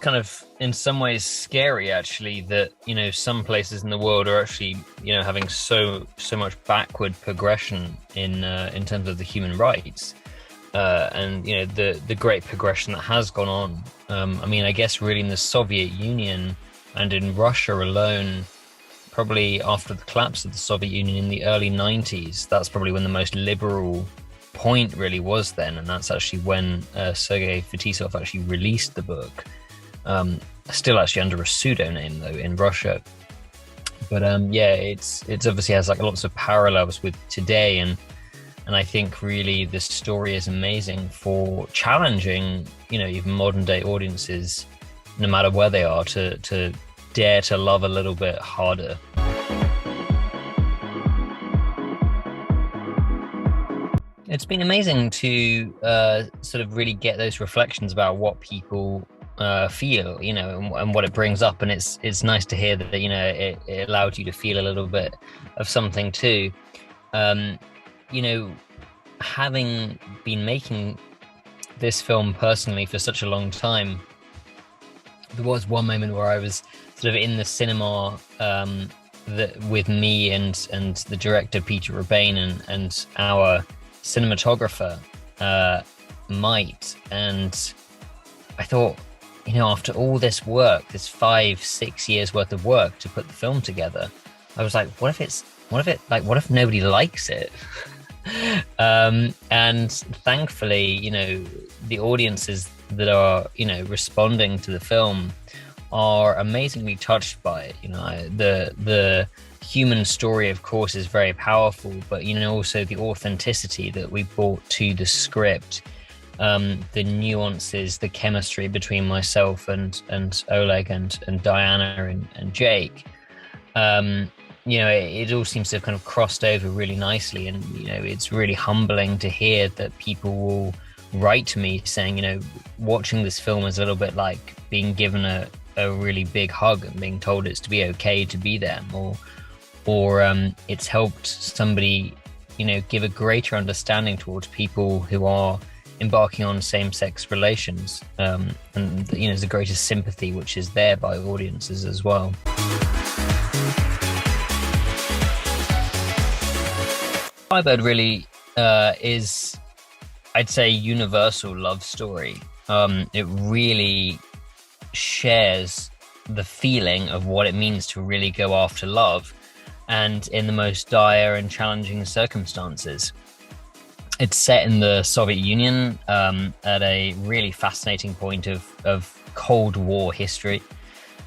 kind of in some ways scary, actually, that, some places in the world are actually, having so much backward progression in terms of the human rights. And the great progression that has gone on. I guess really in the Soviet Union and in Russia alone, probably after the collapse of the Soviet Union in the early 90s, that's probably when the most liberal point really was then, and that's actually when Sergei Fetisov actually released the book, still actually under a pseudonym though in Russia. But it's obviously has like lots of parallels with today, and I think really this story is amazing for challenging, even modern day audiences, no matter where they are, to dare to love a little bit harder. It's been amazing to sort of really get those reflections about what people feel, and what it brings up. And it's nice to hear that, it allowed you to feel a little bit of something too. Having been making this film personally for such a long time, there was one moment where I was sort of in the cinema with me and the director Peter Rebane and our cinematographer Might, and I thought, after all this work, this 5-6 years worth of work to put the film together, I was like, what if nobody likes it? And thankfully, the audiences that are, responding to the film are amazingly touched by it. The human story, of course, is very powerful, but, also the authenticity that we brought to the script, the nuances, the chemistry between myself and Oleg and Diana and Jake. It all seems to have kind of crossed over really nicely, and it's really humbling to hear that people will write to me saying, watching this film is a little bit like being given a really big hug and being told it's to be okay to be there, or it's helped somebody give a greater understanding towards people who are embarking on same-sex relations, and there's a greater sympathy which is there by audiences as well. Firebird really is, I'd say, universal love story. It really shares the feeling of what it means to really go after love, and in the most dire and challenging circumstances. It's set in the Soviet Union at a really fascinating point of Cold War history,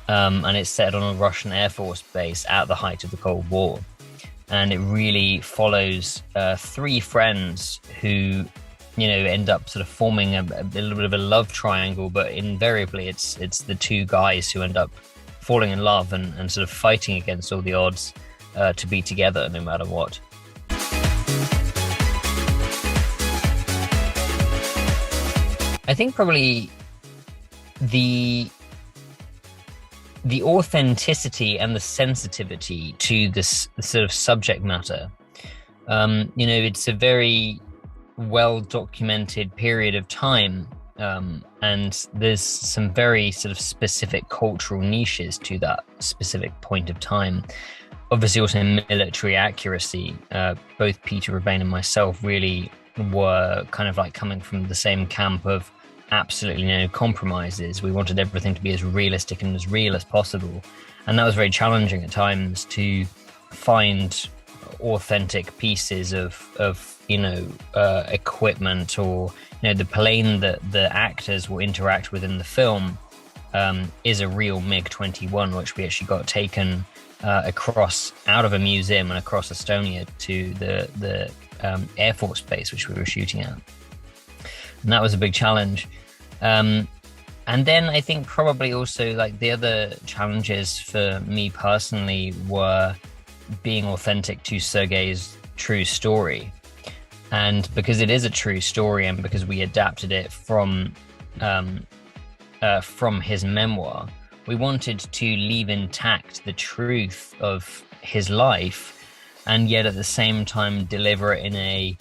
and it's set on a Russian Air Force base at the height of the Cold War. And it really follows 3 friends who, end up sort of forming a little bit of a love triangle, but invariably it's the 2 guys who end up falling in love and sort of fighting against all the odds to be together no matter what. I think probably the authenticity and the sensitivity to this sort of subject matter. It's a very well documented period of time, and there's some very sort of specific cultural niches to that specific point of time. Obviously also military accuracy. Both Peter Rebane and myself really were kind of like coming from the same camp of absolutely no compromises. We wanted everything to be as realistic and as real as possible, and that was very challenging at times to find authentic pieces of equipment, or the plane that the actors will interact with in the film is a real MiG-21, which we actually got taken across out of a museum and across Estonia to the Air Force base which we were shooting at. And that was a big challenge. And then I think probably also like the other challenges for me personally were being authentic to Sergei's true story. And because it is a true story, and because we adapted it from his memoir, we wanted to leave intact the truth of his life, and yet at the same time deliver it in a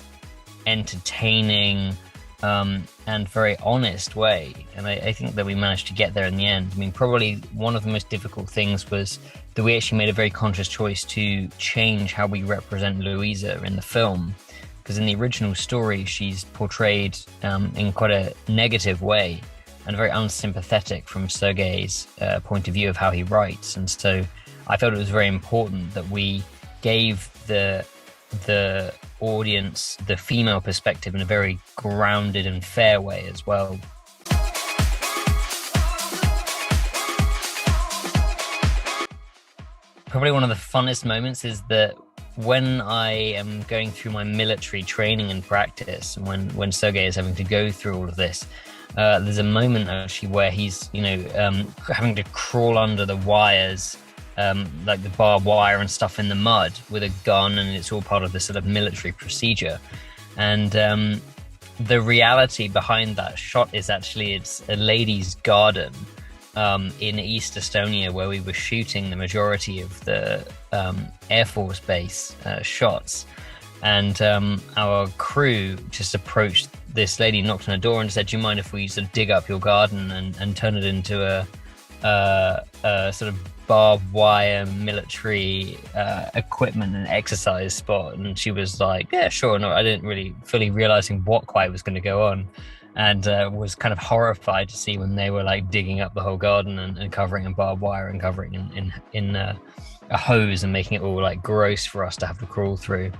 entertaining, and very honest way. And I think that we managed to get there in the end. I mean, probably one of the most difficult things was that we actually made a very conscious choice to change how we represent Louisa in the film. Because in the original story, she's portrayed in quite a negative way and very unsympathetic from Sergei's point of view of how he writes. And so I felt it was very important that we gave the audience the female perspective in a very grounded and fair way as well. Probably one of the funnest moments is that when I am going through my military training and practice, and when Sergei is having to go through all of this, there's a moment actually where he's, having to crawl under the wires, like the barbed wire and stuff in the mud with a gun, and it's all part of this sort of military procedure. And the reality behind that shot is actually it's a ladies' garden in East Estonia, where we were shooting the majority of the Air Force Base shots. And our crew just approached this lady, knocked on her door and said, "Do you mind if we sort of dig up your garden and turn it into a sort of barbed wire military equipment and exercise spot?" And she was like, "Yeah, sure." No, I didn't really fully realizing what quite was going to go on, and was kind of horrified to see when they were like digging up the whole garden and covering in barbed wire and covering in a hose and making it all like gross for us to have to crawl through.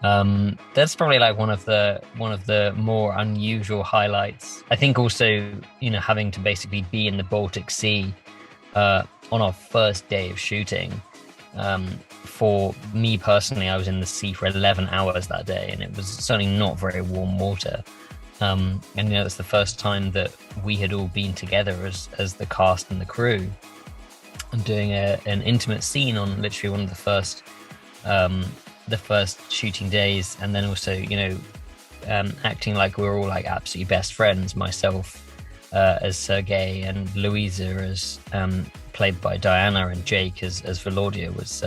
That's probably like one of the more unusual highlights. I think also, having to basically be in the Baltic Sea on our first day of shooting. For me personally, I was in the sea for 11 hours that day, and it was certainly not very warm water. And it's the first time that we had all been together as the cast and the crew, and doing an intimate scene on literally one of the first shooting days, and then also acting like we were all like absolutely best friends. Myself as Sergei, and Louisa as played by Diana, and Jake as Volodya was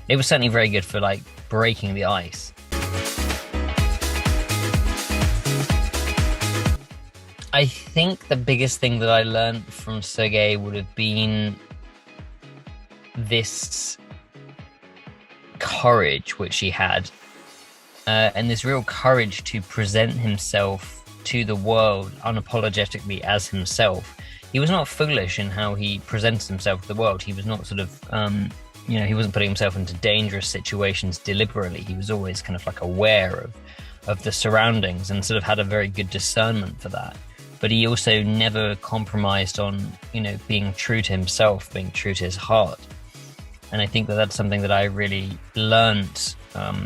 it was certainly very good for like breaking the ice. I think the biggest thing that I learned from Sergei would have been this courage which he had, and this real courage to present himself to the world unapologetically as himself. He was not foolish in how he presented himself to the world. He was not sort of, he wasn't putting himself into dangerous situations deliberately. He was always kind of like aware of the surroundings and sort of had a very good discernment for that. But he also never compromised on, being true to himself, being true to his heart. And I think that that's something that I really learned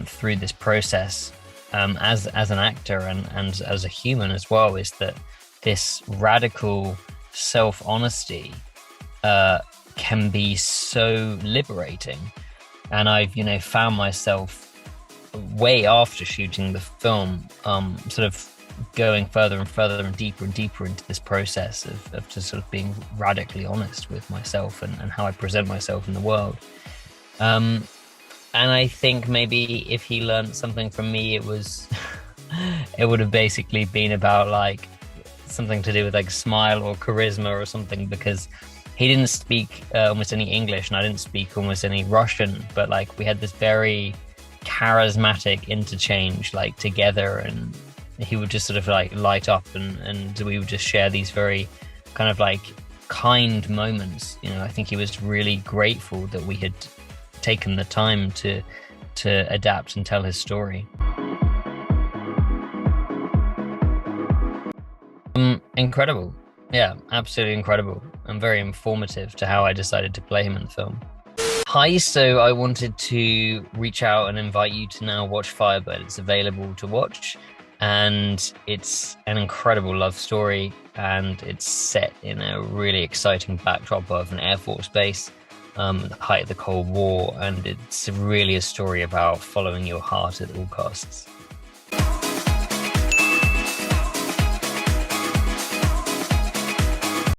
through this process as an actor and as a human as well, is that this radical self-honesty can be so liberating. And I've, found myself way after shooting the film sort of going further and further and deeper into this process of just sort of being radically honest with myself and how I present myself in the world. And I think maybe if he learned something from me, it would have basically been about like something to do with like smile or charisma or something, because he didn't speak almost any English and I didn't speak almost any Russian, but like we had this very charismatic interchange like together, and he would just sort of like light up and we would just share these very kind of like kind moments. I think he was really grateful that we had taken the time to adapt and tell his story. Incredible. Yeah, absolutely incredible. And very informative to how I decided to play him in the film. Hi, so I wanted to reach out and invite you to now watch Firebird. It's available to watch, and it's an incredible love story, and it's set in a really exciting backdrop of an Air Force base, the height of the Cold War, and it's really a story about following your heart at all costs.